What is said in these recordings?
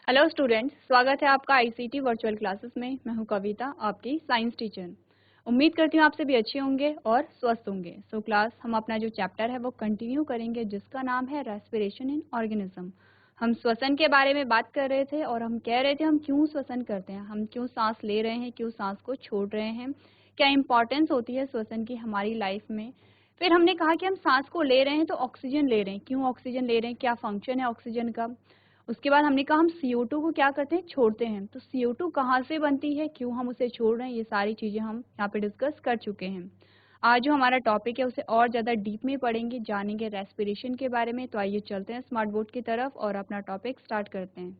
Hello students, स्वागत है आपका आईसीटी वर्चुअल क्लासेस में। मैं हूं कविता, आपकी साइंस टीचर। उम्मीद करती हूं आप सभी अच्छे होंगे और स्वस्थ होंगे। क्लास हम अपना जो चैप्टर है वो कंटिन्यू करेंगे, जिसका नाम है रेस्पिरेशन इन ऑर्गेनिज्म। हम श्वसन के बारे में बात कर रहे थे और हम कह रहे थे हम क्यों श्वसन करते हैं, हम क्यों सांस ले रहे हैं, क्यों सांस को छोड़ रहे हैं, क्या इंपॉर्टेंस होती है श्वसन की हमारी लाइफ में। फिर हमने कहा कि हम सांस को ले रहे हैं तो ऑक्सीजन ले रहे हैं, क्यों ऑक्सीजन ले रहे हैं, क्या फंक्शन है ऑक्सीजन का। उसके बाद हमने कहा हम CO2 को क्या करते हैं, छोड़ते हैं। तो CO2 कहाँ से बनती है, क्यों हम उसे छोड़ रहे हैं, ये सारी चीजें हम यहाँ पे डिस्कस कर चुके हैं। आज जो हमारा टॉपिक है उसे और ज्यादा डीप में पढ़ेंगे, जानेंगे रेस्पिरेशन के बारे में। तो आइए चलते हैं स्मार्ट बोर्ड की तरफ और अपना टॉपिक स्टार्ट करते हैं।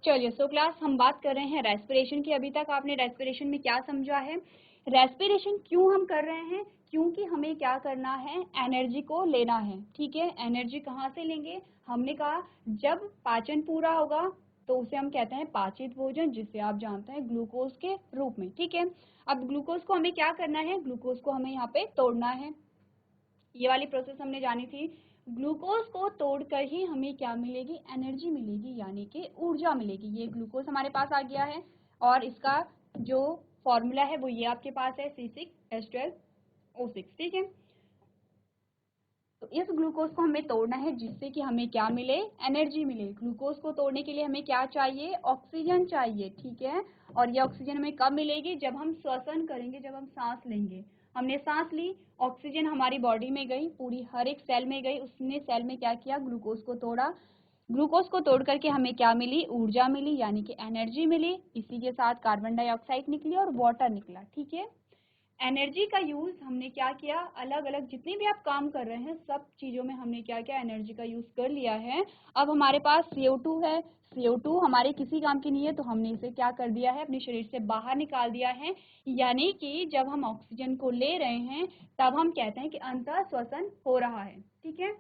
चलिए क्लास हम बात कर रहे हैं रेस्पिरेशन की। अभी तक आपने रेस्पिरेशन में क्या समझा है, रेस्पिरेशन क्यों हम कर रहे हैं, क्योंकि हमें क्या करना है, एनर्जी को लेना है। ठीक है, एनर्जी कहाँ से लेंगे, हमने कहा जब पाचन पूरा होगा तो उसे हम कहते हैं पाचित भोजन, जिसे आप जानते हैं ग्लूकोज के रूप में। ठीक है, अब ग्लूकोज को हमें क्या करना है, ग्लूकोज को हमें यहाँ पे तोड़ना है। ये वाली प्रोसेस हमने जानी थी। ग्लूकोज को तोड़कर ही हमें क्या मिलेगी, एनर्जी मिलेगी, यानी कि ऊर्जा मिलेगी। ये ग्लूकोज हमारे पास आ गया है और इसका जो फॉर्मूला है वो ये आपके पास है C6H12O6। ठीक है, तो इस ग्लूकोज को हमें तोड़ना है जिससे कि हमें क्या मिले, एनर्जी मिले। ग्लूकोज को तोड़ने के लिए हमें क्या चाहिए, ऑक्सीजन चाहिए। ठीक है, और ये ऑक्सीजन हमें कब मिलेगी, जब हम श्वसन करेंगे, जब हम सांस लेंगे। हमने सांस ली, ऑक्सीजन हमारी बॉडी में गई, पूरी हर एक सेल में गई, उसने सेल में क्या किया, ग्लूकोज को तोड़ा। ग्लूकोज को तोड़ करके हमें क्या मिली, ऊर्जा मिली, यानी कि एनर्जी मिली। इसी के साथ कार्बन डाइऑक्साइड निकली और वाटर निकला। ठीक है, एनर्जी का यूज हमने क्या किया, अलग अलग जितने भी आप काम कर रहे हैं सब चीजों में हमने क्या किया, एनर्जी का यूज कर लिया है। अब हमारे पास CO2 है, CO2 हमारे किसी काम की नहीं है, तो हमने इसे क्या कर दिया है, अपने शरीर से बाहर निकाल दिया है। यानी कि जब हम ऑक्सीजन को ले रहे हैं तब हम कहते हैं कि अंतः श्वसन हो रहा है। ठीक है,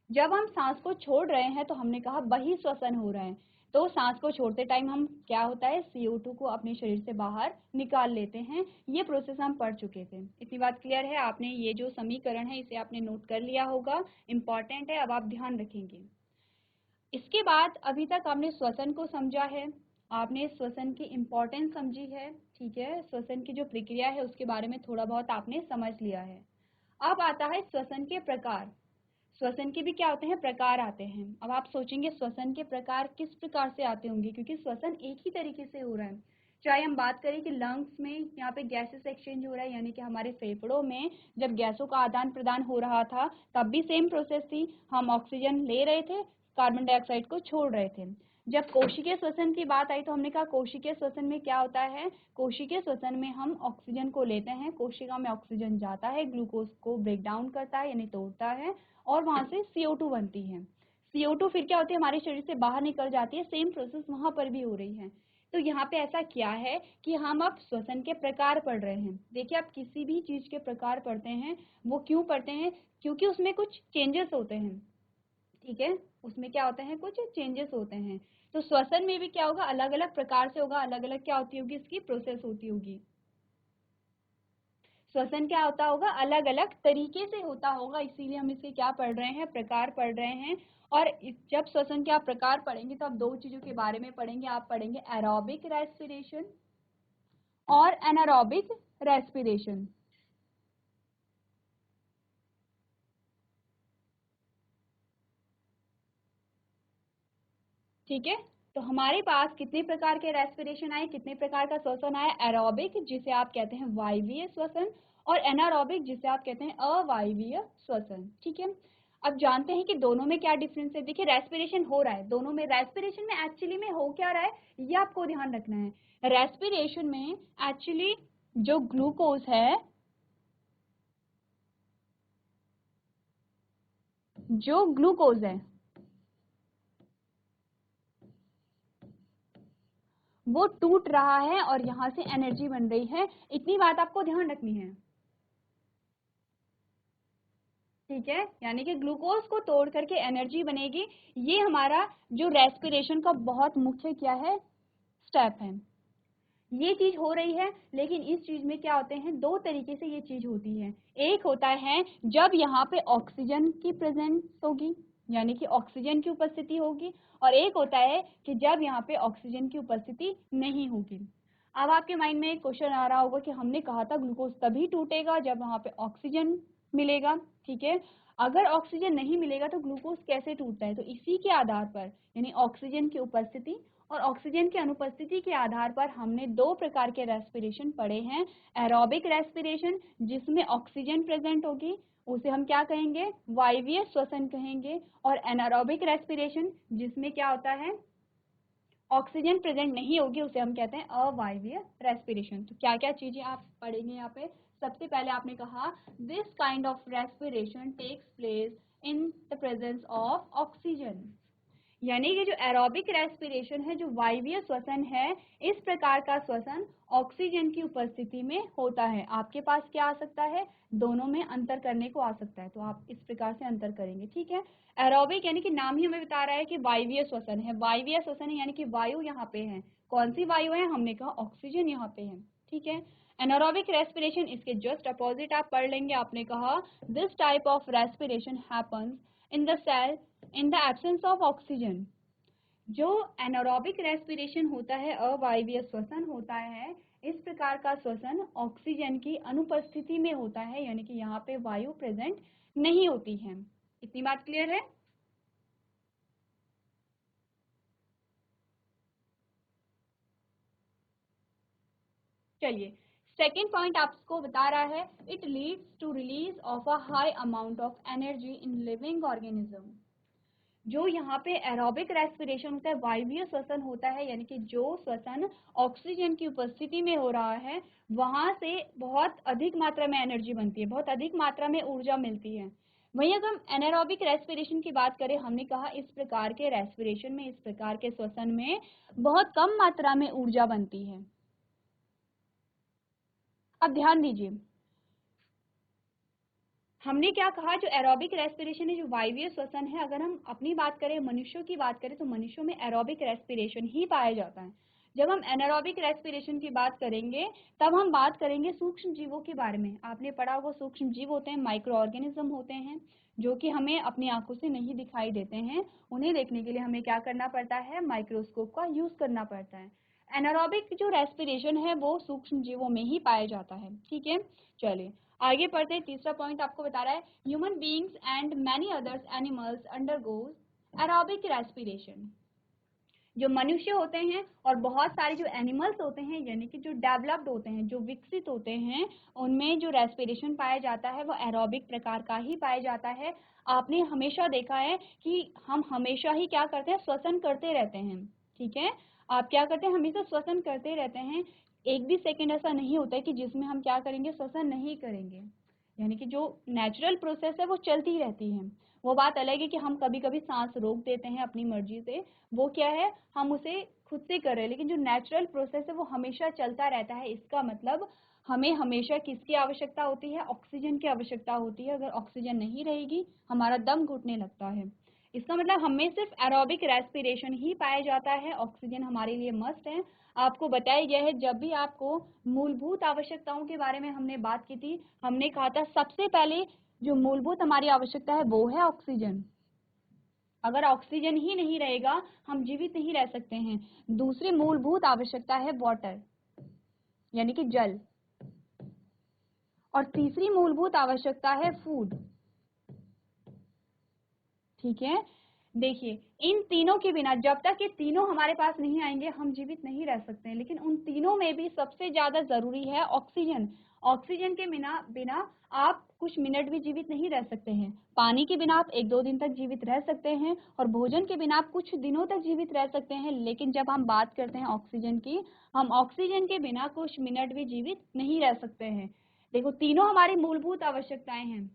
जब हम सांस को छोड़ रहे हैं तो हमने कहा बहिः श्वसन हो रहा है। तो सांस को छोड़ते टाइम हम क्या होता है, CO2 को अपने शरीर से बाहर निकाल लेते हैं। ये प्रोसेस हम पढ़ चुके थे। इतनी बात क्लियर है, आपने ये जो समीकरण है इसे आपने नोट कर लिया होगा, इंपॉर्टेंट है, अब आप ध्यान रखेंगे। इसके बाद अभी तक आपने श्वसन को समझा है, आपने श्वसन की इम्पोर्टेंस समझी है। ठीक है, श्वसन की जो प्रक्रिया है उसके बारे में थोड़ा बहुत आपने समझ लिया है। अब आता है श्वसन के प्रकार। श्वसन के भी क्या होते हैं, प्रकार आते हैं। अब आप सोचेंगे श्वसन के प्रकार किस प्रकार से आते होंगे, क्योंकि श्वसन एक ही तरीके से हो रहा है। चाहे हम बात करें कि लंग्स में यहाँ पे गैसेस एक्सचेंज हो रहा है, यानी कि हमारे फेफड़ों में जब गैसों का आदान प्रदान हो रहा था तब भी सेम प्रोसेस थी। हम ऑक्सीजन ले रहे थे, कार्बन डाइऑक्साइड को छोड़ रहे थे। जब कोशिकीय श्वसन की बात आई तो हमने कहा कोशिकीय श्वसन में क्या होता है, कोशिकीय श्वसन में हम ऑक्सीजन को लेते हैं, कोशिका में ऑक्सीजन जाता है, ग्लूकोज को ब्रेक डाउन करता है यानी तोड़ता है और वहां से CO2 बनती है। CO2 फिर क्या होती है, हमारे शरीर से बाहर निकल जाती है। सेम प्रोसेस वहां पर भी हो रही है। तो यहाँ पे ऐसा क्या है कि हम अब श्वसन के प्रकार पढ़ रहे हैं। देखिए, आप किसी भी चीज के प्रकार पढ़ते हैं, वो क्यों पढ़ते हैं, क्योंकि उसमें कुछ चेंजेस होते हैं। ठीक है, उसमें क्या होते हैं, कुछ चेंजेस होते हैं। तो श्वसन में भी क्या होगा, अलग अलग प्रकार से होगा, अलग अलग क्या होती होगी, इसकी प्रोसेस होती होगी। श्वसन क्या होता होगा, अलग अलग तरीके से होता होगा, इसीलिए हम इसके क्या पढ़ रहे हैं, प्रकार पढ़ रहे हैं। और जब श्वसन के आप प्रकार पढ़ेंगे तो आप दो चीजों के बारे में पढ़ेंगे, आप पढ़ेंगे एरोबिक रेस्पिरेशन और एनारोबिक रेस्पिरेशन। ठीक है, तो हमारे पास कितने प्रकार के रेस्पिरेशन आए, कितने प्रकार का श्वसन आया, एरोबिक जिसे आप कहते हैं वायवीय श्वसन और एनारोबिक जिसे आप कहते हैं अवायवीय श्वसन। ठीक है, अब जानते हैं कि दोनों में क्या डिफरेंस है। देखिए, रेस्पिरेशन हो रहा है दोनों में, रेस्पिरेशन में एक्चुअली में हो क्या रहा है ये आपको ध्यान रखना है। रेस्पिरेशन में एक्चुअली जो ग्लूकोज है, जो ग्लूकोज है वो टूट रहा है और यहां से एनर्जी बन रही है। इतनी बात आपको ध्यान रखनी है। ठीक है, यानी कि ग्लूकोज को तोड़ करके एनर्जी बनेगी। ये हमारा जो रेस्पिरेशन का बहुत मुख्य क्या है, स्टेप है। ये चीज हो रही है, लेकिन इस चीज में क्या होते हैं, दो तरीके से ये चीज होती है। एक होता है जब यहाँ पे ऑक्सीजन की प्रेजेंस होगी, यानी कि ऑक्सीजन की उपस्थिति होगी, और एक होता है कि जब यहाँ पे ऑक्सीजन की उपस्थिति नहीं होगी। अब आपके माइंड में एक क्वेश्चन आ रहा होगा कि हमने कहा था ग्लूकोज तभी टूटेगा जब वहाँ पे ऑक्सीजन मिलेगा, ठीक है। अगर ऑक्सीजन नहीं मिलेगा तो ग्लूकोज कैसे टूटता है? तो इसी के आधार पर, यानी ऑक्सीजन की उपस्थिति और ऑक्सीजन की अनुपस्थिति के आधार पर हमने दो प्रकार के रेस्पिरेशन पढ़े हैं। एरोबिक रेस्पिरेशन जिसमें ऑक्सीजन प्रेजेंट होगी, उसे हम क्या कहेंगे? वायवीय श्वसन कहेंगे। और एनारोबिक रेस्पिरेशन जिसमें क्या होता है? ऑक्सीजन प्रेजेंट नहीं होगी, उसे हम कहते हैं अवायवीय रेस्पिरेशन। तो क्या क्या चीजें आप पढ़ेंगे यहाँ पे? सबसे पहले आपने कहा this kind of respiration takes place in the presence of oxygen, यानी कि जो एरोबिक रेस्पिरेशन है, जो वायवीय श्वसन है, इस प्रकार का श्वसन ऑक्सीजन की उपस्थिति में होता है। आपके पास क्या आ सकता है? दोनों में अंतर करने को आ सकता है, तो आप इस प्रकार से अंतर करेंगे, ठीक है। एरोबिक यानी कि नाम ही हमें बता रहा है कि वायवीय श्वसन है, वायवीय श्वसन है यानी कि वायु यहाँ पे है। कौन सी वायु है? हमने कहा ऑक्सीजन यहाँ पे है, ठीक है। एनारोबिक रेस्पिरेशन इसके जस्ट अपोजिट आप पढ़ लेंगे। आपने कहा this type of respiration happens in the cell in the absence of oxygen. जो एनारोबिक रेस्पिरेशन होता है, अवायवीय श्वसन होता है, इस प्रकार का श्वसन ऑक्सीजन की अनुपस्थिति में होता है, यानी कि यहाँ पे वायु प्रेजेंट नहीं होती है। इतनी बात क्लियर है? चलिए, सेकेंड पॉइंट आपको बता रहा है it leads to release of a high amount of energy in living organism. जो यहाँ पे एरोबिक रेस्पिरेशन होता है, वायवीय श्वसन होता है, यानी कि जो श्वसन ऑक्सीजन की उपस्थिति में हो रहा है, वहां से बहुत अधिक मात्रा में एनर्जी बनती है, बहुत अधिक मात्रा में ऊर्जा मिलती है। वहीं अगर हम एनारोबिक रेस्पिरेशन की बात करें, हमने कहा इस प्रकार के रेस्पिरेशन में, इस प्रकार के श्वसन में बहुत कम मात्रा में ऊर्जा बनती है। अब ध्यान दीजिए, हमने क्या कहा? जो एरोबिक रेस्पिरेशन है, जो वायवीय श्वसन है, अगर हम अपनी बात करें, मनुष्यों की बात करें, तो मनुष्यों में एरोबिक रेस्पिरेशन ही पाया जाता है। जब हम एनारोबिक रेस्पिरेशन की बात करेंगे, तब हम बात करेंगे सूक्ष्म जीवों के बारे में। आपने पढ़ा, वो सूक्ष्म जीव होते हैं, माइक्रो ऑर्गेनिज्म होते हैं, जो कि हमें अपनी आंखों से नहीं दिखाई देते हैं। उन्हें देखने के लिए हमें क्या करना पड़ता है? माइक्रोस्कोप का यूज करना पड़ता है। एनारोबिक जो रेस्पिरेशन है वो सूक्ष्म जीवों में ही पाया जाता है, ठीक है। चलिए आगे पढ़ते हैं। तीसरा पॉइंट आपको बता रहा है human beings and many others animals undergoes aerobic respiration. जो मनुष्य होते हैं और बहुत सारे जो एनिमल्स होते हैं, यानी कि जो डेवलप्ड होते हैं, जो विकसित होते हैं, उनमें जो रेस्पिरेशन पाया जाता है वो एरोबिक प्रकार का ही पाया जाता है। आपने हमेशा देखा है कि हम हमेशा ही क्या करते हैं? श्वसन करते रहते हैं, ठीक है। आप क्या करते हैं? हमेशा श्वसन करते रहते हैं। एक भी सेकंड ऐसा नहीं होता है कि जिसमें हम क्या करेंगे? श्वसन नहीं करेंगे। यानी कि जो नेचुरल प्रोसेस है वो चलती रहती है। वो बात अलग है कि हम कभी कभी सांस रोक देते हैं अपनी मर्जी से, वो क्या है? हम उसे खुद से कर रहे हैं, लेकिन जो नेचुरल प्रोसेस है वो हमेशा चलता रहता है। इसका मतलब हमें हमेशा किसकी आवश्यकता होती है? ऑक्सीजन की आवश्यकता होती है। अगर ऑक्सीजन नहीं रहेगी, हमारा दम घुटने लगता है। इसका मतलब हमें सिर्फ एरोबिक रेस्पिरेशन ही पाया जाता है, ऑक्सीजन हमारे लिए मस्ट है। आपको बताया गया है, जब भी आपको मूलभूत आवश्यकताओं के बारे में हमने बात की थी, हमने कहा था सबसे पहले जो मूलभूत हमारी आवश्यकता है वो है ऑक्सीजन। अगर ऑक्सीजन ही नहीं रहेगा, हम जीवित नहीं रह सकते हैं। दूसरी मूलभूत आवश्यकता है वाटर, यानी कि जल। और तीसरी मूलभूत आवश्यकता है फूड, ठीक है। देखिए, इन तीनों के बिना, जब तक ये तीनों हमारे पास नहीं आएंगे, हम जीवित नहीं रह सकते हैं। लेकिन उन तीनों में भी सबसे ज्यादा जरूरी है ऑक्सीजन। ऑक्सीजन के बिना आप कुछ मिनट भी जीवित नहीं रह सकते हैं। पानी के बिना आप 1-2 दिन तक जीवित रह सकते हैं, और भोजन के बिना आप कुछ दिनों तक जीवित रह सकते हैं। लेकिन जब हम बात करते हैं ऑक्सीजन की, हम ऑक्सीजन के बिना कुछ मिनट भी जीवित नहीं रह सकते हैं। देखो, तीनों हमारी मूलभूत आवश्यकताएं हैं।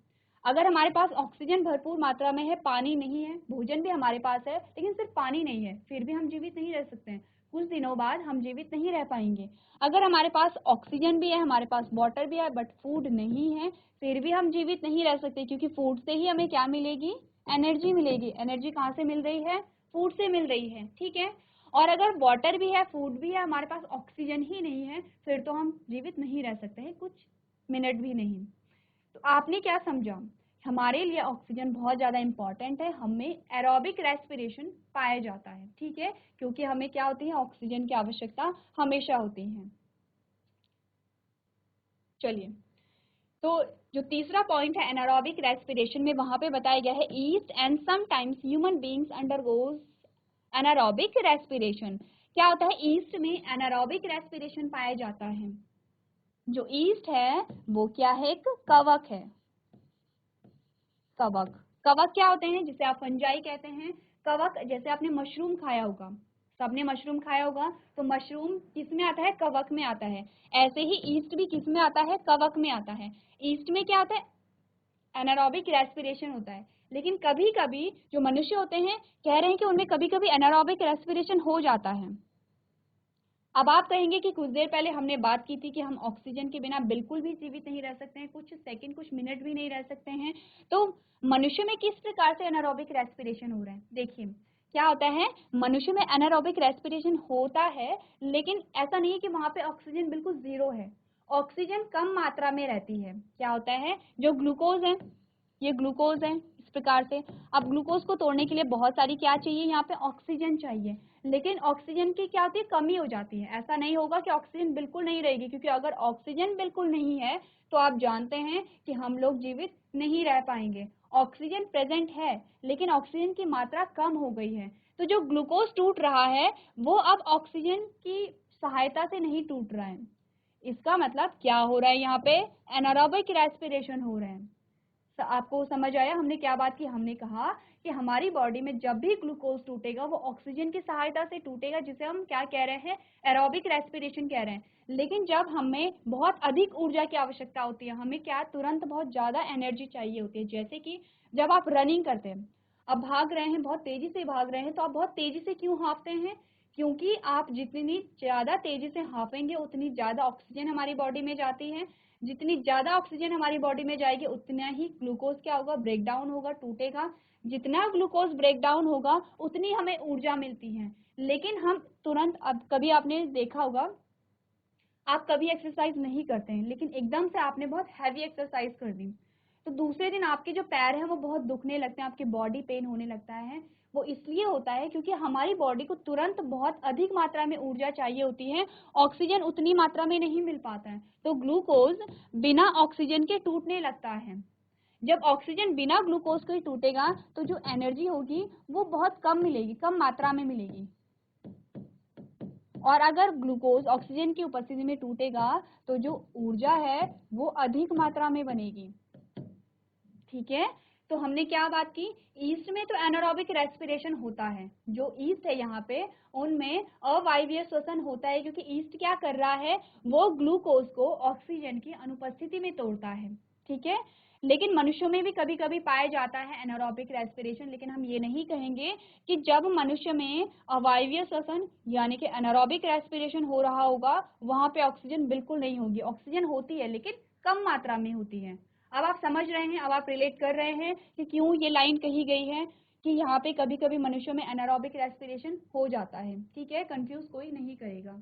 अगर हमारे पास ऑक्सीजन भरपूर मात्रा में है, पानी नहीं है, भोजन भी हमारे पास है, लेकिन सिर्फ पानी नहीं है, फिर भी हम जीवित नहीं रह सकते हैं। कुछ दिनों बाद हम जीवित नहीं रह पाएंगे। अगर हमारे पास ऑक्सीजन भी है, हमारे पास वाटर भी है, बट फूड नहीं है, फिर भी हम जीवित नहीं रह सकते, क्योंकि फूड से ही हमें क्या मिलेगी? एनर्जी मिलेगी। एनर्जी कहाँ से मिल रही है? फूड से मिल रही है, ठीक है। और अगर वाटर भी है, फूड भी है, हमारे पास ऑक्सीजन ही नहीं है, फिर तो हम जीवित नहीं रह सकते हैं कुछ मिनट भी नहीं। तो आपने क्या समझा हमारे लिए ऑक्सीजन बहुत ज़्यादा इंपॉर्टेंट है, हमें एरोबिक रेस्पिरेशन पाया जाता है, ठीक है, क्योंकि हमें क्या होती है, ऑक्सीजन की आवश्यकता हमेशा होती है। चलिए, तो जो तीसरा पॉइंट है एनारोबिक रेस्पिरेशन में, वहां पे बताया गया है east and sometimes human beings undergoes anaerobic respiration. क्या होता है, ईस्ट में एनारोबिक रेस्पिरेशन पाया जाता है। जो ईस्ट है वो क्या है, एक कवक है। कवक, कवक क्या होते हैं, जिसे आप फंजाई कहते हैं। कवक, जैसे आपने मशरूम खाया होगा, सबने मशरूम खाया होगा, तो मशरूम किस में आता है, कवक में आता है। ऐसे ही ईस्ट भी किस में आता है, कवक में आता है। ईस्ट में क्या होता है, एनारोबिक रेस्पिरेशन होता है। लेकिन कभी कभी जो मनुष्य होते हैं, कह रहे हैं कि उनमें कभी कभी एनारोबिक रेस्पिरेशन हो जाता है। अब आप कहेंगे कि कुछ देर पहले हमने बात की थी कि हम ऑक्सीजन के बिना बिल्कुल भी जीवित नहीं रह सकते हैं, कुछ सेकंड कुछ मिनट भी नहीं रह सकते हैं। तो मनुष्य में किस प्रकार से एनारोबिक रेस्पिरेशन हो रहा है, देखिए क्या होता है, मनुष्य में एनारोबिक रेस्पिरेशन होता है, लेकिन ऐसा नहीं है कि वहां पे ऑक्सीजन बिल्कुल जीरो है। ऑक्सीजन कम मात्रा में रहती है। क्या होता है, जो ग्लूकोज है, ये ग्लूकोज है इस प्रकार से। अब ग्लूकोज को तोड़ने के लिए बहुत सारी क्या चाहिए, यहाँ पे ऑक्सीजन चाहिए, लेकिन ऑक्सीजन की क्या होती है, कमी हो जाती है। ऐसा नहीं होगा कि ऑक्सीजन बिल्कुल नहीं रहेगी, क्योंकि अगर ऑक्सीजन बिल्कुल नहीं है तो आप जानते हैं कि हम लोग जीवित नहीं रह पाएंगे। ऑक्सीजन प्रेजेंट है, लेकिन ऑक्सीजन की मात्रा कम हो गई है। तो जो ग्लूकोज टूट रहा है वो अब ऑक्सीजन की सहायता से नहीं टूट रहा है। इसका मतलब क्या हो रहा है, यहाँ पे एनारोबिक रेस्पिरेशन हो रहा है। आपको समझ आया हमने क्या बात की, हमने कहा कि हमारी बॉडी में जब भी ग्लूकोज टूटेगा वो ऑक्सीजन की सहायता से टूटेगा, जिसे हम क्या कह रहे हैं, एरोबिक रेस्पिरेशन कह रहे हैं। लेकिन जब हमें बहुत अधिक ऊर्जा की आवश्यकता होती है, हमें क्या तुरंत बहुत ज्यादा एनर्जी चाहिए होती है, जैसे कि जब आप रनिंग करते हैं, अब भाग रहे हैं, बहुत तेजी से भाग रहे हैं, तो आप बहुत तेजी से क्यों हाँफते हैं, क्योंकि आप जितनी ज्यादा तेजी से हाँफेंगे उतनी ज्यादा ऑक्सीजन हमारी बॉडी में जाती है। जितनी ज्यादा ऑक्सीजन हमारी बॉडी में जाएगी उतना ही ग्लूकोज क्या होगा, ब्रेक डाउन होगा, टूटेगा। जितना ग्लूकोज ब्रेक डाउन होगा उतनी हमें ऊर्जा मिलती है। लेकिन हम तुरंत, अब कभी आपने देखा होगा, आप कभी एक्सरसाइज नहीं करते हैं, लेकिन एकदम से आपने बहुत हैवी एक्सरसाइज कर दी, तो दूसरे दिन आपके जो पैर हैं वो बहुत दुखने लगते हैं, आपकी बॉडी पेन होने लगता है। वो इसलिए होता है क्योंकि हमारी बॉडी को तुरंत बहुत अधिक मात्रा में ऊर्जा चाहिए होती है, ऑक्सीजन उतनी मात्रा में नहीं मिल पाता है, तो ग्लूकोज बिना ऑक्सीजन के टूटने लगता है। जब ऑक्सीजन बिना ग्लूकोज के टूटेगा तो जो एनर्जी होगी वो बहुत कम मिलेगी, कम मात्रा में मिलेगी। और अगर ग्लूकोज ऑक्सीजन की उपस्थिति में टूटेगा तो जो ऊर्जा है वो अधिक मात्रा में बनेगी, ठीक है। तो हमने क्या बात की, ईस्ट में तो एनारोबिक रेस्पिरेशन होता है, जो ईस्ट है यहाँ पे उनमें अवायवीय श्वसन होता है, क्योंकि ईस्ट क्या कर रहा है, वो ग्लूकोज को ऑक्सीजन की अनुपस्थिति में तोड़ता है, ठीक है। लेकिन मनुष्यों में भी कभी कभी पाया जाता है एनारोबिक रेस्पिरेशन, लेकिन हम ये नहीं कहेंगे कि जब मनुष्य में अवायवीय श्वसन यानी कि एनारोबिक रेस्पिरेशन हो रहा होगा वहां पे ऑक्सीजन बिल्कुल नहीं होगी। ऑक्सीजन होती है लेकिन कम मात्रा में होती है। अब आप समझ रहे हैं, अब आप रिलेट कर रहे हैं कि क्यों ये लाइन कही गई है कि यहाँ पे कभी कभी मनुष्यों में एनारोबिक रेस्पिरेशन हो जाता है, ठीक है, कंफ्यूज कोई नहीं करेगा।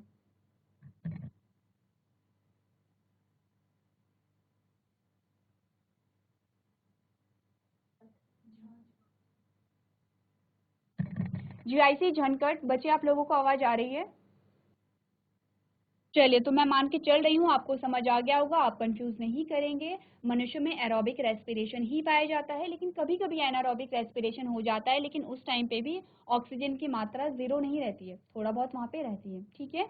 जीआईसी झनकट, बच्चे आप लोगों को आवाज आ रही है? चलिए, तो मैं मान के चल रही हूँ आपको समझ आ गया होगा, आप कंफ्यूज नहीं करेंगे। मनुष्य में एरोबिक रेस्पिरेशन ही पाया जाता है, लेकिन कभी कभी एनारोबिक रेस्पिरेशन हो जाता है, लेकिन उस टाइम पे भी ऑक्सीजन की मात्रा जीरो नहीं रहती है, थोड़ा बहुत वहां पे रहती है, ठीक है।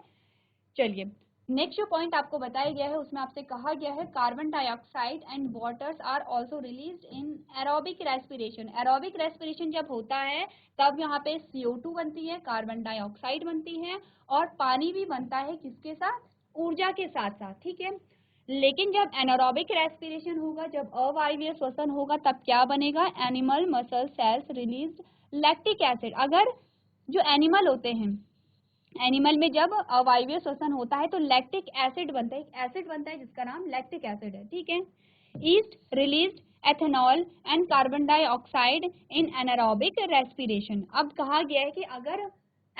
चलिए, नेक्स्ट जो पॉइंट आपको बताया गया है उसमें आपसे कहा गया है carbon dioxide and waters are also released in aerobic respiration. Aerobic respiration जब होता है तब यहाँ पे CO2 बनती है, कार्बन डाइऑक्साइड बनती है और पानी भी बनता है, किसके साथ, ऊर्जा के साथ साथ, ठीक है। लेकिन जब एनारोबिक रेस्पिरेशन होगा, जब अवायवीय श्वसन होगा, तब क्या बनेगा, animal muscle cells release lactic acid. अगर जो एनिमल होते हैं, एनिमल में जब अवायवीय श्वसन होता है तो लैक्टिक एसिड बनता है, एक एसिड बनता है जिसका नाम लैक्टिक एसिड है, ठीक है। East released ethanol and carbon dioxide in anaerobic respiration. अब कहा गया है कि अगर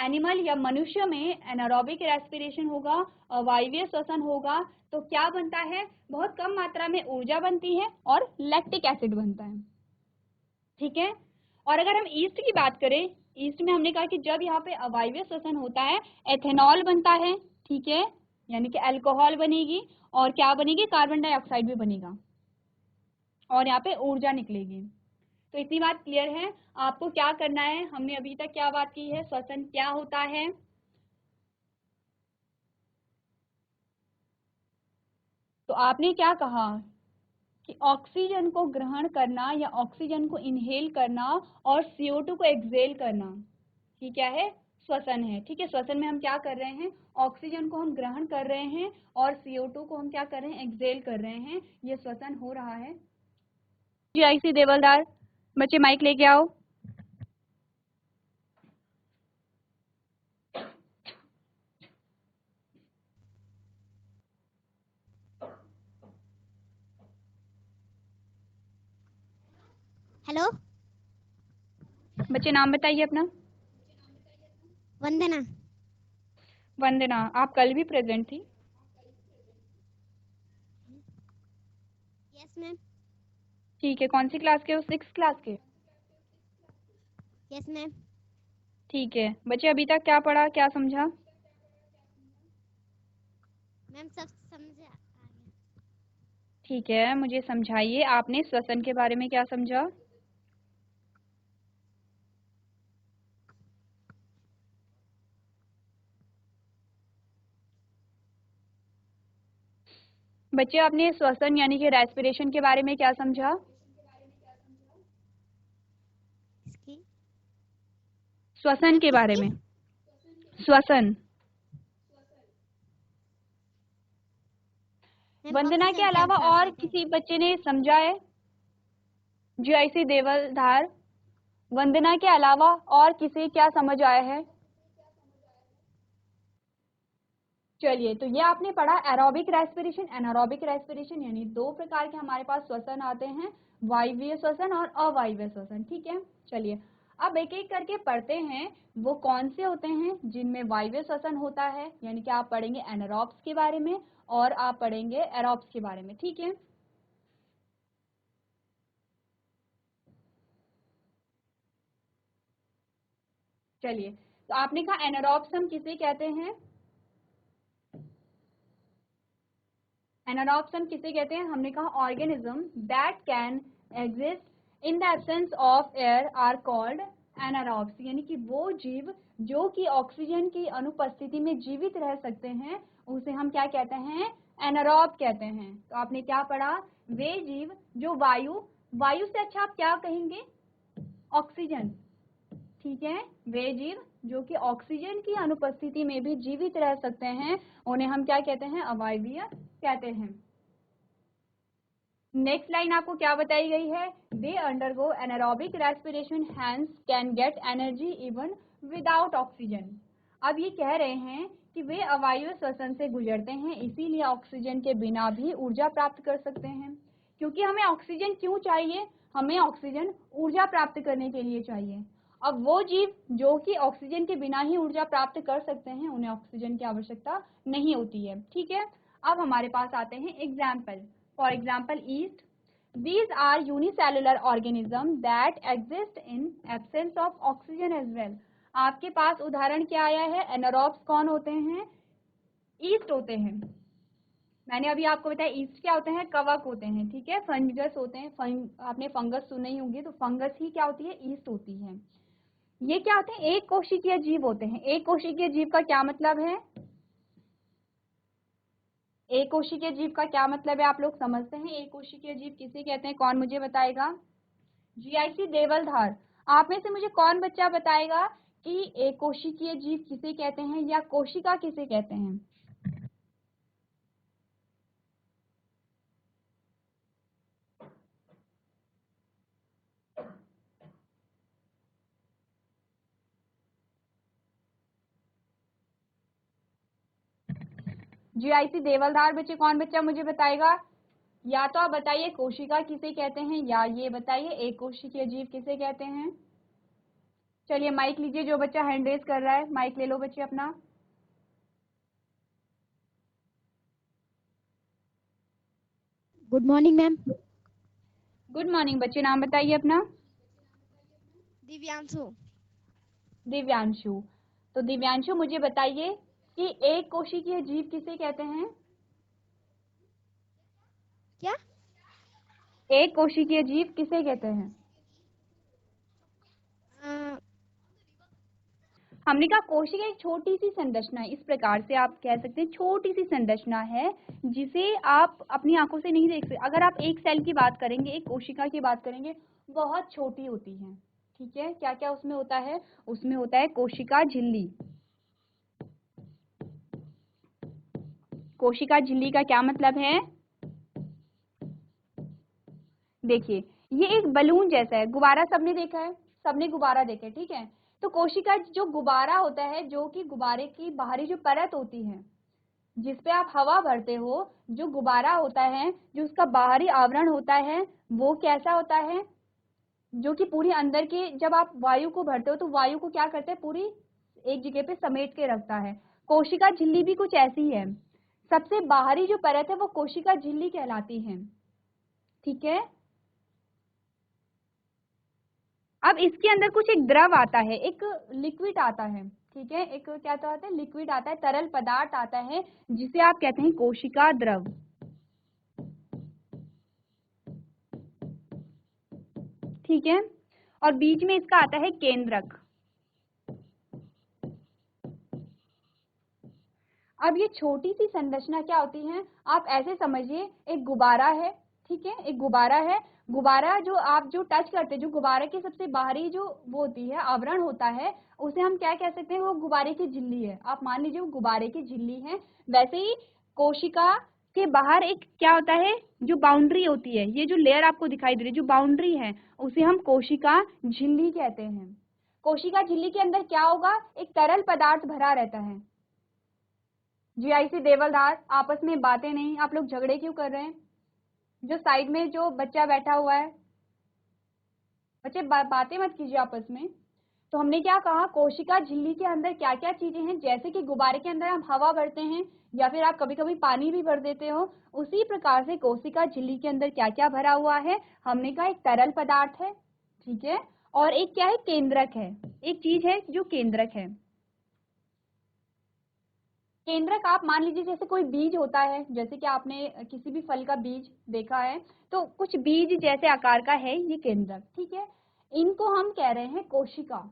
एनिमल या मनुष्य में एनारोबिक रेस्पिरेशन होगा, अवायवीय श्वसन होगा, तो क्या बनता है, बहुत कम मात्रा में ऊर्जा बनती है और लैक्टिक एसिड बनता है, ठीक है। और अगर हम ईस्ट की बात करें, ईस्ट में हमने कहा कि जब यहाँ पे अवायवीय श्वसन होता है एथेनॉल बनता है, ठीक है, यानी कि अल्कोहल बनेगी और क्या बनेगी, कार्बन डाइऑक्साइड भी बनेगा और यहाँ पे ऊर्जा निकलेगी। तो इतनी बात क्लियर है। आपको क्या करना है, हमने अभी तक क्या बात की है, श्वसन क्या होता है। तो आपने क्या कहा कि ऑक्सीजन को ग्रहण करना या ऑक्सीजन को इनहेल करना और CO2 को एक्सहेल करना, ये क्या है, श्वसन है, ठीक है। श्वसन में हम क्या कर रहे हैं, ऑक्सीजन को हम ग्रहण कर रहे हैं और CO2 को हम क्या कर रहे हैं, एक्सहेल कर रहे हैं, ये श्वसन हो रहा है। जी आईसी देवलदार, बच्चे माइक लेके आओ। हेलो बच्चे नाम बताइए अपना। वंदना। वंदना, आप कल भी प्रेजेंट थी। Yes ma'am. ठीक है, कौन सी क्लास के हो, 6th क्लास के। Yes ma'am. ठीक है बच्चे, अभी तक क्या पढ़ा, क्या समझा। मैम सब समझ आ गया। ठीक है, मुझे समझाइए, आपने श्वसन के बारे में क्या समझा। बच्चे, आपने श्वसन यानी कि रेस्पिरेशन के बारे में क्या समझा। इसकी श्वसन मैम के बारे किसकी? में, श्वसन। मैम वंदना के ऑक्सीजन से हम अलावा सांस और लेते हैं। किसी बच्चे ने समझा है। जी आईसी देवलधार, वंदना के अलावा और किसी क्या समझ आया है। चलिए, तो ये आपने पढ़ा एरोबिक रेस्पिरेशन, एनारोबिक रेस्पिरेशन, यानी दो प्रकार के हमारे पास श्वसन आते हैं, वायवीय श्वसन और अवायवीय श्वसन, ठीक है। चलिए अब एक एक करके पढ़ते हैं वो कौन से होते हैं जिनमें वायवीय श्वसन होता है, यानी कि आप पढ़ेंगे एनारोब्स के बारे में और आप पढ़ेंगे एरोब्स के बारे में, ठीक है। चलिए, तो आपने कहा एनारोब्स हम किसे कहते हैं, एनारोब्स हम किसे कहते हैं, हमने कहा organism that can exist in the absence of air are called anaerobes, यानी कि वो जीव जो कि ऑक्सीजन की अनुपस्थिति में जीवित रह सकते हैं उसे हम क्या कहते हैं, एनारोब कहते हैं। तो आपने क्या पढ़ा, वे जीव जो वायु, वायु से अच्छा आप क्या कहेंगे, ऑक्सीजन, ठीक है, वे जीव जो कि ऑक्सीजन की अनुपस्थिति में भी जीवित रह सकते हैं उन्हें हम क्या कहते हैं, अवायवीय कहते हैं। नेक्स्ट लाइन आपको क्या बताई गई है, they undergo anaerobic respiration hence can get energy even without oxygen. अब ये कह रहे हैं कि वे अवायवीय श्वसन से गुजरते हैं, इसीलिए ऑक्सीजन के बिना भी ऊर्जा प्राप्त कर सकते हैं। क्योंकि हमें ऑक्सीजन क्यों चाहिए, हमें ऑक्सीजन ऊर्जा प्राप्त करने के लिए चाहिए। अब वो जीव जो कि ऑक्सीजन के बिना ही ऊर्जा प्राप्त कर सकते हैं उन्हें ऑक्सीजन की आवश्यकता नहीं होती है, ठीक है। अब हमारे पास आते हैं example, for example east, these are unicellular organism that exist in absence of oxygen as well। आपके पास उदाहरण क्या आया है, एनारोब्स कौन होते हैं, ईस्ट होते हैं। मैंने अभी आपको बताया ईस्ट क्या होते हैं, कवक होते हैं, ठीक है, फंगस होते हैं, आपने फंगस सुनी होंगी, तो फंगस ही क्या होती है, ईस्ट होती है। ये क्या होते हैं, एक कोशिकीय जीव होते हैं। एक कोशिकीय जीव का क्या मतलब है, एक कोशिकीय जीव का क्या मतलब है, आप लोग समझते हैं एक कोशिकीय जीव किसे कहते हैं, कौन मुझे बताएगा। जीआईसी देवलधार, आप में से मुझे कौन बच्चा बताएगा कि एक कोशिकीय जीव किसे कहते हैं या कोशिका किसे कहते हैं। जीआईसी देवलधार बच्चे, कौन बच्चा मुझे बताएगा, या तो आप बताइए कोशिका किसे कहते हैं या ये बताइए एक कोशिकीय जीव किसे कहते हैं। चलिए माइक लीजिए, जो बच्चा हैंड रेज कर रहा है माइक ले लो बच्चे अपना। Good morning ma'am. Good morning बच्चे, नाम बताइए अपना। दिव्यांशु। दिव्यांशु। तो दिव्यांशु मुझे बताइए कि एक कोशिकीय जीव किसे कहते हैं? क्या? एक कोशिकीय जीव किसे कहते हैं? हमने कहा कोशिका एक छोटी सी संरचना है, इस प्रकार से आप कह सकते हैं छोटी सी संरचना है जिसे आप अपनी आंखों से नहीं देख सकते। अगर आप एक सेल की बात करेंगे, एक कोशिका की बात करेंगे, बहुत छोटी होती है। ठीक है, क्या क्या उसमें होता है? उसमें होता है कोशिका झिल्ली। कोशिका झिल्ली का क्या मतलब है? देखिए, ये एक बलून जैसा है। गुब्बारा सबने देखा है, सबने गुब्बारा देखा है, ठीक है। तो कोशिका जो गुब्बारा होता है, जो कि गुब्बारे की बाहरी जो परत होती है जिस पे आप हवा भरते हो, जो गुब्बारा होता है, जो उसका बाहरी आवरण होता है, वो कैसा होता है? जो कि पूरी अंदर के, जब आप वायु को भरते हो तो वायु को क्या करते हैं, पूरी एक जगह पे समेट के रखता है। कोशिका झिल्ली भी कुछ ऐसी है। सबसे बाहरी जो परत है वो कोशिका झिल्ली कहलाती है। ठीक है, अब इसके अंदर कुछ एक द्रव आता है, एक लिक्विड आता है। ठीक है, एक क्या तो आता है, लिक्विड आता है, तरल पदार्थ आता है, जिसे आप कहते हैं कोशिका द्रव। ठीक है, और बीच में इसका आता है केंद्रक। अब ये छोटी सी संरचना क्या होती है, आप ऐसे समझिए, एक गुब्बारा है। ठीक है, एक गुब्बारा है। गुब्बारा जो आप जो टच करते हैं, जो गुब्बारे के सबसे बाहरी जो वो होती है, आवरण होता है, उसे हम क्या कह सकते हैं? वो गुब्बारे की झिल्ली है। आप मान लीजिए वो गुब्बारे की झिल्ली है। वैसे ही कोशिका के बाहर एक क्या होता है, जो बाउंड्री होती है, ये जो लेयर आपको दिखाई दे रही है, जो बाउंड्री है, उसे हम कोशिका झिल्ली कहते हैं। कोशिका झिल्ली के अंदर क्या होगा? एक तरल पदार्थ भरा रहता है। जीआईसी देवलधार, आपस में बातें नहीं, आप लोग झगड़े क्यों कर रहे हैं? जो साइड में जो बच्चा बैठा हुआ है, बच्चे बातें मत कीजिए आपस में। तो हमने क्या कहा, कोशिका झिल्ली के अंदर क्या क्या चीजें हैं, जैसे कि गुब्बारे के अंदर हम हवा भरते हैं या फिर आप कभी कभी पानी भी भर देते हो, उसी प्रकार से कोशिका झिल्ली के अंदर क्या क्या भरा हुआ है? हमने कहा एक तरल पदार्थ है, ठीक है, और एक क्या है, केंद्रक है। एक चीज है जो केंद्रक है। केंद्रक आप मान लीजिए जैसे कोई बीज होता है, जैसे कि आपने किसी भी फल का बीज देखा है, तो कुछ बीज जैसे आकार का है ये केंद्रक। ठीक है, इनको हम कह रहे हैं कोशिका।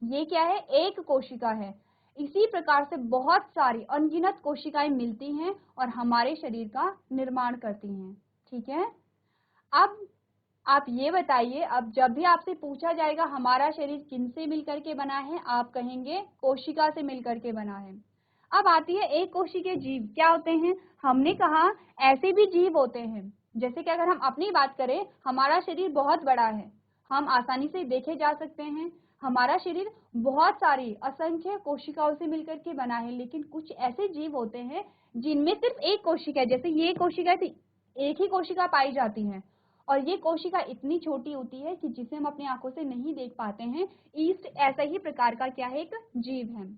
ये क्या है? एक कोशिका है। इसी प्रकार से बहुत सारी अनगिनत कोशिकाएं मिलती हैं और हमारे शरीर का निर्माण करती हैं। ठीक है, अब आप ये बताइए, अब जब भी आपसे पूछा जाएगा हमारा शरीर किन से मिलकर के बना है, आप कहेंगे कोशिका से मिलकर के बना है। अब आती है एक कोशिकीय जीव, क्या होते हैं? हमने कहा ऐसे भी जीव होते हैं, जैसे कि अगर हम अपनी बात करें, हमारा शरीर बहुत बड़ा है, हम आसानी से देखे जा सकते हैं। हमारा शरीर बहुत सारी असंख्य कोशिकाओं से मिलकर के बना है, लेकिन कुछ ऐसे जीव होते हैं जिनमें सिर्फ एक कोशिका है। जैसे ये कोशिका थी, एक ही कोशिका पाई जाती है, और ये कोशिका इतनी छोटी होती है कि जिसे हम अपनी आंखों से नहीं देख पाते हैं। ईस्ट ऐसा ही प्रकार का क्या है, एक जीव है।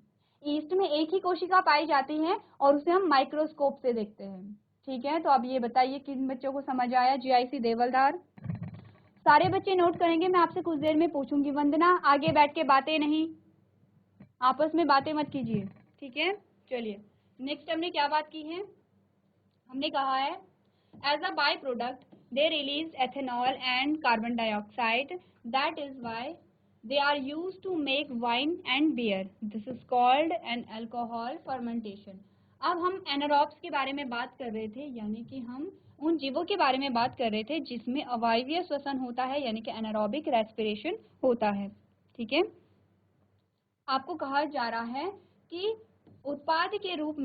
ईस्ट में एक ही कोशिका पाई जाती है और उसे हम माइक्रोस्कोप से देखते हैं। ठीक है, तो अब ये बताइए किन बच्चों को समझ आया? जीआईसी देवलधार, सारे बच्चे नोट करेंगे, मैं आपसे कुछ देर में पूछूंगी। वंदना, आगे बैठ के बातें नहीं, आपस में बातें मत कीजिए। ठीक है, चलिए नेक्स्ट हमने क्या बात की है? हमने कहा है as a byproduct they release ethanol and carbon dioxide, that is why they are used to make wine and beer. This is called an alcohol fermentation. अब हम एनारोब्स के बारे में बात कर रहे थे, यानी कि हम उन जीवों के बारे में बात कर रहे थे जिसमें अवायवीय श्वसन होता है, यानी कि एनारोबिक रेस्पिरेशन होता है। ठीक है, आपको कहा जा रहा है कि उत्पाद के रूप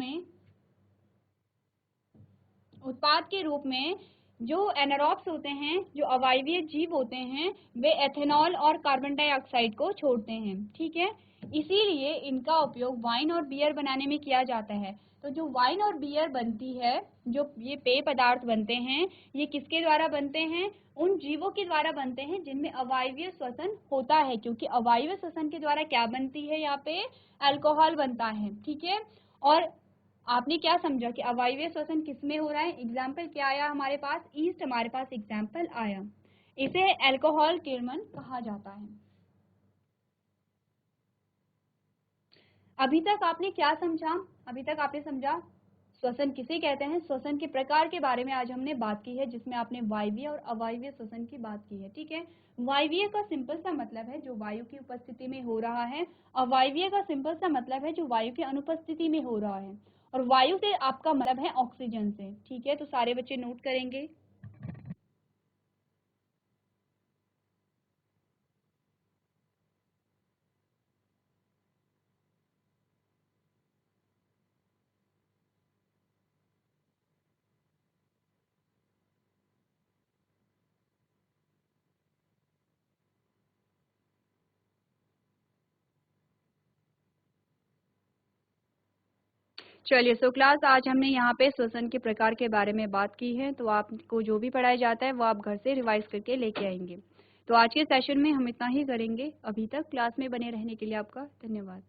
में जो एनारोब्स होते हैं, जो अवायवीय जीव होते हैं, वे एथेनॉल और कार्बन डाइऑक्साइड को छोड़ते हैं, ठीक है। इसीलिए इनका उपयोग वाइन और बियर बनाने में किया जाता है। तो जो वाइन और बियर बनती है, जो ये पेय पदार्थ बनते हैं, ये किसके द्वारा बनते हैं? उन जीवों के द्वारा बनते हैं जिनमें अवायवीय श्वसन होता है, क्योंकि अवायवीय श्वसन के द्वारा क्या बनती है? यहाँ पे अल्कोहल बनता है, ठीक है। और आपने क्या समझा कि अवायवीय श्वसन किसमें हो रहा है? एग्जाम्पल क्या आया हमारे पास? ईस्ट हमारे पास एग्जाम्पल आया। इसे अल्कोहल किण्वन कहा जाता है। अभी तक आपने क्या समझा? अभी तक आपने समझा श्वसन किसे कहते हैं, श्वसन के प्रकार के बारे में आज हमने बात की है, जिसमें आपने वायवीय और अवायवीय श्वसन की बात की है, ठीक है। वायवीय का सिंपल सा मतलब है जो वायु की उपस्थिति में हो रहा है, अवायवीय का सिंपल सा मतलब है जो वायु की अनुपस्थिति में हो रहा है, और वायु से आपका मतलब है ऑक्सीजन से, ठीक है। तो सारे बच्चे नोट करेंगे। चलिए, सो क्लास आज हमने यहाँ पे श्वसन के प्रकार के बारे में बात की है। तो आपको जो भी पढ़ाया जाता है वो आप घर से रिवाइज करके लेके आएंगे। तो आज के सेशन में हम इतना ही करेंगे। अभी तक क्लास में बने रहने के लिए आपका धन्यवाद।